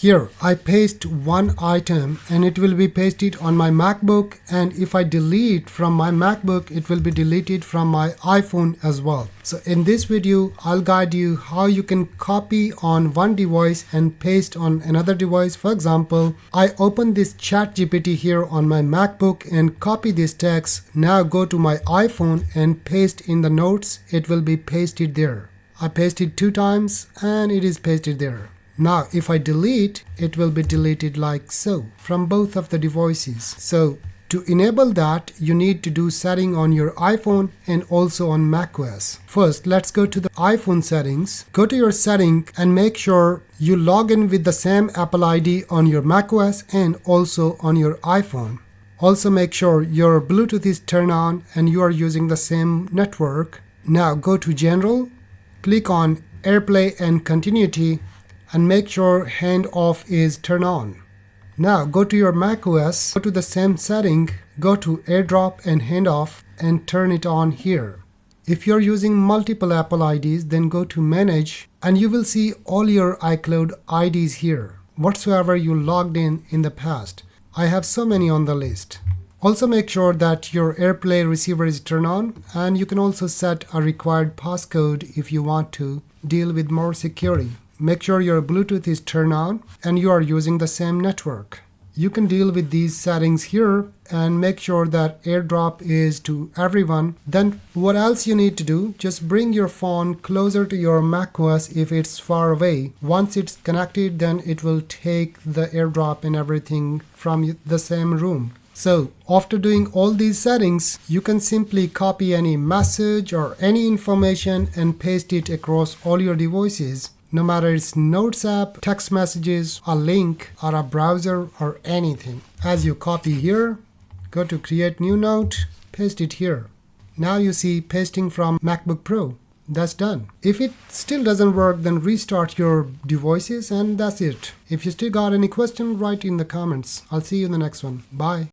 Here I paste one item and it will be pasted on my MacBook, and if I delete from my MacBook it will be deleted from my iPhone as well. So in this video I'll guide you how you can copy on one device and paste on another device. For example, I open this ChatGPT here on my MacBook and copy this text. Now go to my iPhone and paste in the notes. It will be pasted there. I pasted 2 times and it is pasted there. Now if I delete, it will be deleted like so from both of the devices. So to enable that, you need to do setting on your iPhone and also on macOS. First, let's go to the iPhone settings. Go to your setting and make sure you log in with the same Apple ID on your macOS and also on your iPhone. Also make sure your Bluetooth is turned on and you are using the same network. Now go to General, click on AirPlay and Continuity, and make sure handoff is turned on. Now go to your macOS, go to the same setting, go to AirDrop and handoff and turn it on here. If you're using multiple Apple IDs, then go to Manage and you will see all your iCloud IDs here, whatsoever you logged in the past. I have so many on the list. Also make sure that your AirPlay receiver is turned on, and you can also set a required passcode if you want to deal with more security. Make sure your Bluetooth is turned on and you are using the same network. You can deal with these settings here and make sure that AirDrop is to everyone. Then what else you need to do? Just bring your phone closer to your macOS if it's far away. Once it's connected, then it will take the AirDrop and everything from the same room. So after doing all these settings, you can simply copy any message or any information and paste it across all your devices. No matter it's Notes app, text messages, a link, or a browser, or anything. As you copy here, go to Create New Note, paste it here. Now you see pasting from MacBook Pro. That's done. If it still doesn't work, then restart your devices and that's it. If you still got any question, write in the comments. I'll see you in the next one. Bye.